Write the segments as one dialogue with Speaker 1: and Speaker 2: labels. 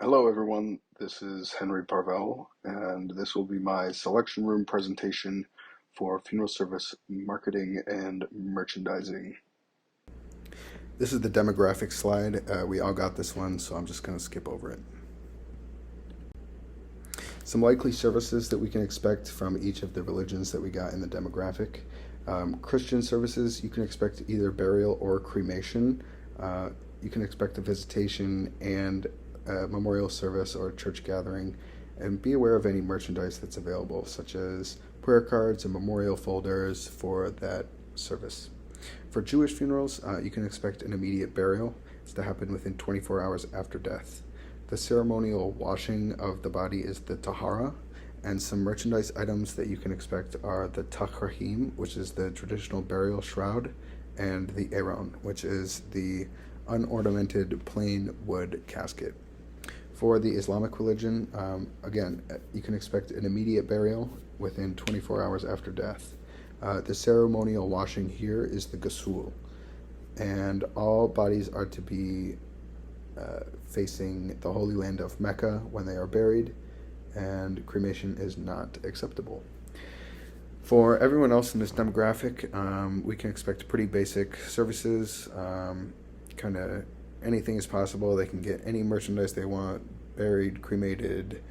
Speaker 1: Hello, everyone. This is Henry Parvel, and this will be my selection room presentation for funeral service marketing and merchandising. This is the demographic slide. We all got this one, so I'm just going to skip over it. Some likely services that we can expect from each of the religions that we got in the demographic. Christian services, you can expect either burial or cremation. You can expect a visitation and a memorial service or church gathering, and be aware of any merchandise that's available, such as prayer cards and memorial folders for that service. For Jewish funerals, you can expect an immediate burial. It's to happen within 24 hours after death. The ceremonial washing of the body is the tahara, and some merchandise items that you can expect are the tachrahim, which is the traditional burial shroud, and the aron, which is the unornamented plain wood casket. For the Islamic religion, again, you can expect an immediate burial within 24 hours after death. The ceremonial washing here is the ghusl, and all bodies are to be facing the Holy Land of Mecca when they are buried, and cremation is not acceptable. For everyone else in this demographic, we can expect pretty basic services. Kind of anything is possible. They can get any merchandise they want, buried, cremated,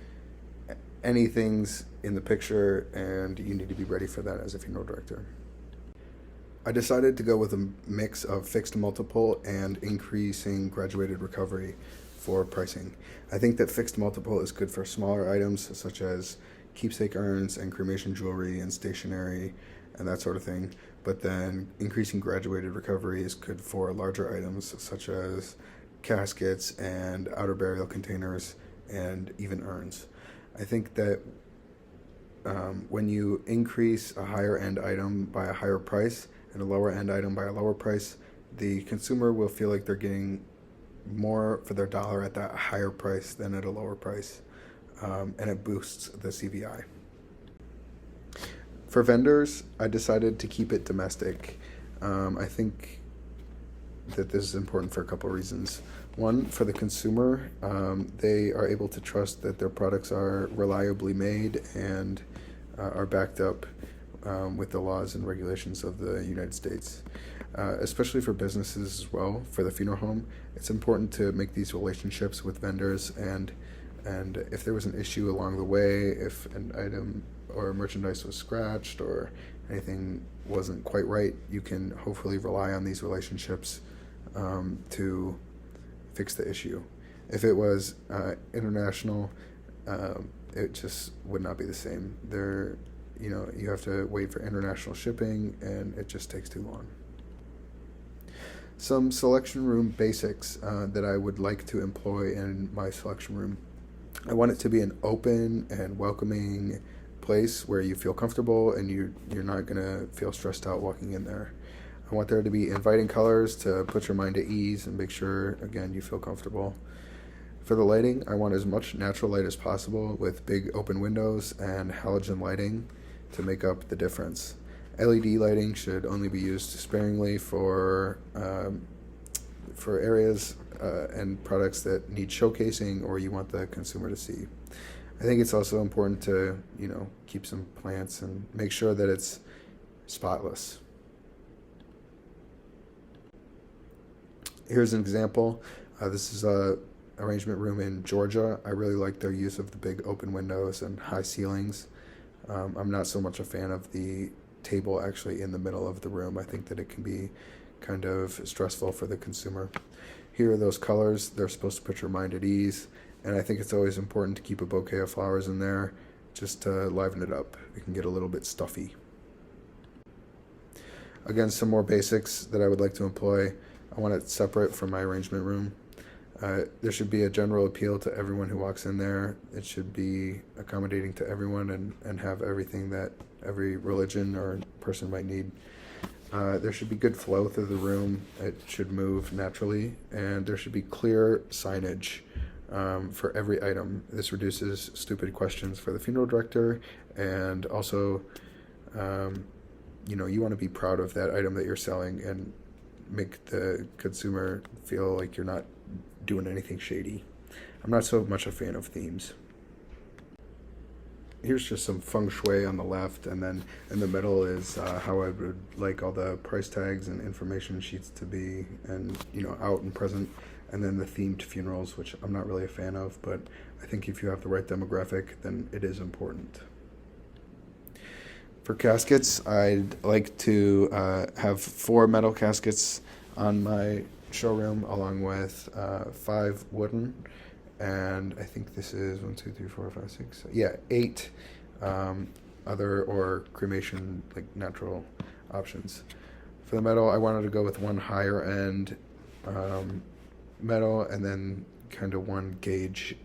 Speaker 1: anything's in the picture, and you need to be ready for that as a funeral director. I decided to go with a mix of fixed multiple and increasing graduated recovery for pricing. I think that fixed multiple is good for smaller items such as keepsake urns and cremation jewelry and stationery and that sort of thing, but then increasing graduated recovery is good for larger items such as caskets and outer burial containers and even urns. I think that when you increase a higher end item by a higher price and a lower end item by a lower price, the consumer will feel like they're getting more for their dollar at that higher price than at a lower price, and it boosts the CVI. For vendors, I decided to keep it domestic. I think that this is important for a couple of reasons. One, for the consumer, they are able to trust that their products are reliably made and are backed up with the laws and regulations of the United States. Especially for businesses as well, for the funeral home, it's important to make these relationships with vendors, and if there was an issue along the way, if an item or merchandise was scratched or anything wasn't quite right, you can hopefully rely on these relationships to fix the issue. If it was international, it just would not be the same. You have to wait for international shipping, and it just takes too long. Some selection room basics that I would like to employ in my selection room. I want it to be an open and welcoming place where you feel comfortable and you're not going to feel stressed out walking in there. I want there to be inviting colors to put your mind at ease and make sure, again, you feel comfortable. For the lighting, I want as much natural light as possible with big open windows and halogen lighting to make up the difference. LED lighting should only be used sparingly for areas and products that need showcasing or you want the consumer to see. I think it's also important to, keep some plants and make sure that it's spotless. Here's an example. This is a arrangement room in Georgia. I really like their use of the big open windows and high ceilings. I'm not so much a fan of the table actually in the middle of the room. I think that it can be kind of stressful for the consumer. Here are those colors. They're supposed to put your mind at ease, and I think it's always important to keep a bouquet of flowers in there just to liven it up. It can get a little bit stuffy. Again, some more basics that I would like to employ. I want it separate from my arrangement room. There should be a general appeal to everyone who walks in there. It should be accommodating to everyone and have everything that every religion or person might need. There should be good flow through the room. It should move naturally, and there should be clear signage for every item. This reduces stupid questions for the funeral director, and also, you want to be proud of that item that you're selling and make the consumer feel like you're not doing anything shady. I'm not so much a fan of themes. Here's just some feng shui on the left, and then in the middle is how I would like all the price tags and information sheets to be, and out and present, and then the themed funerals, which I'm not really a fan of, but I think if you have the right demographic, then it is important. For caskets, I'd like to have 4 metal caskets on my showroom, along with 5 wooden, and I think this is 1, 2, 3, 4, 5, 6, 8 other or cremation, like natural options. For the metal, I wanted to go with 1 higher end metal, and then kind of 1 gauge,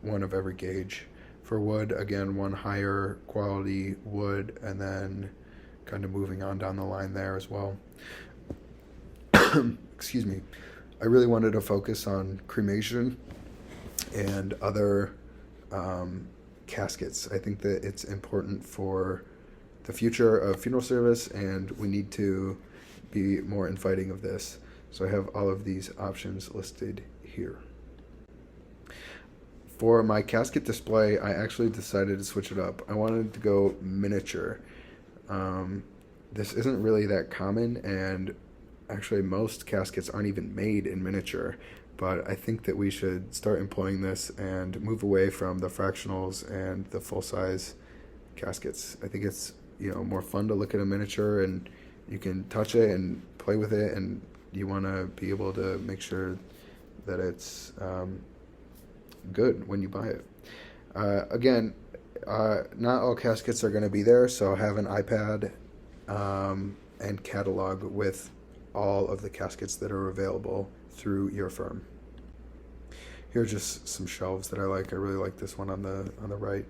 Speaker 1: 1 of every gauge. For wood, again, 1 higher quality wood, and then kind of moving on down the line there as well. Excuse me. I really wanted to focus on cremation and other caskets. I think that it's important for the future of funeral service, and we need to be more inviting of this. So I have all of these options listed here. For my casket display, I actually decided to switch it up. I wanted to go miniature. This isn't really that common, and actually most caskets aren't even made in miniature, but I think that we should start employing this and move away from the fractionals and the full-size caskets. I think it's more fun to look at a miniature, and you can touch it and play with it, and you want to be able to make sure that it's good when you buy it. Again, not all caskets are going to be there, so have an iPad and catalog with all of the caskets that are available through your firm. Here are just some shelves that I like. I really like this one on the right.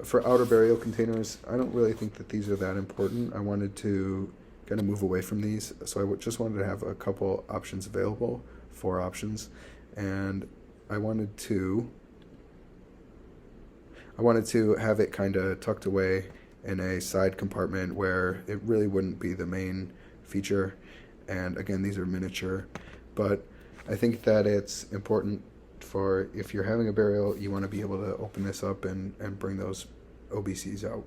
Speaker 1: For outer burial containers, I don't really think that these are that important. I wanted to kind of move away from these, so I just wanted to have a couple options available, 4 options, and I wanted to have it kind of tucked away in a side compartment where it really wouldn't be the main feature. And again, these are miniature, but I think that it's important for, if you're having a burial, you want to be able to open this up and bring those OBCs out.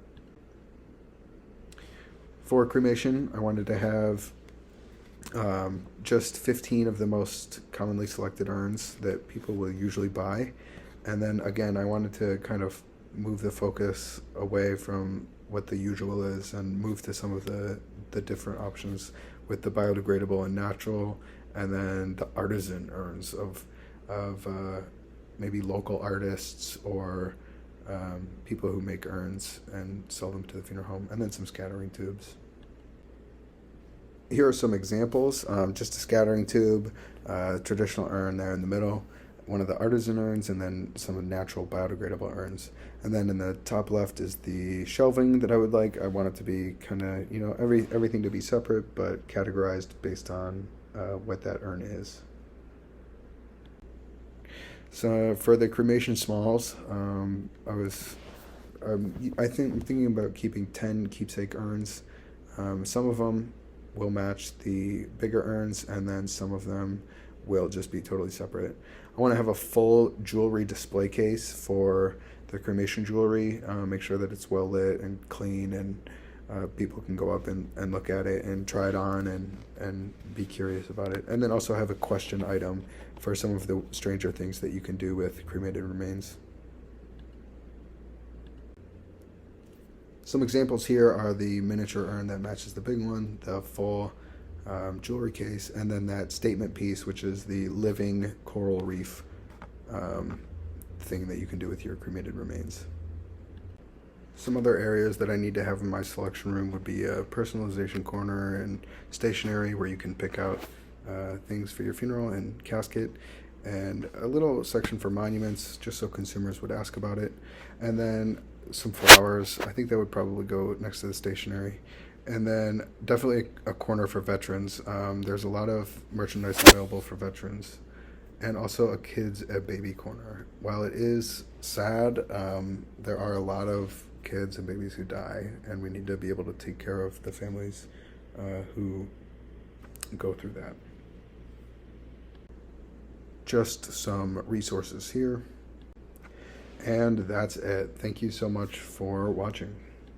Speaker 1: For cremation, I wanted to have just 15 of the most commonly selected urns that people will usually buy. And then again, I wanted to kind of move the focus away from what the usual is and move to some of the different options with the biodegradable and natural, and then the artisan urns of maybe local artists or people who make urns and sell them to the funeral home, and then some scattering tubes. Here are some examples. Just a scattering tube, traditional urn there in the middle, one of the artisan urns, and then some natural biodegradable urns. And then in the top left is the shelving that I would like. I want it to be kind of, everything to be separate, but categorized based on what that urn is. So for the cremation smalls, I'm thinking about keeping 10 keepsake urns. Some of them will match the bigger urns, and then some of them will just be totally separate. I want to have a full jewelry display case for the cremation jewelry, make sure that it's well lit and clean, and people can go up and look at it and try it on and be curious about it. And then also have a question item for some of the stranger things that you can do with cremated remains. Some examples here are the miniature urn that matches the big one, the full jewelry case, and then that statement piece, which is the living coral reef thing that you can do with your cremated remains. Some other areas that I need to have in my selection room would be a personalization corner and stationery where you can pick out things for your funeral and casket, and a little section for monuments just so consumers would ask about it, and then some flowers. I think that would probably go next to the stationery. And then definitely a corner for veterans. There's a lot of merchandise available for veterans, and also a kids and baby corner. While it is sad, there are a lot of kids and babies who die, and we need to be able to take care of the families who go through that. just some resources here. And that's it. Thank you so much for watching.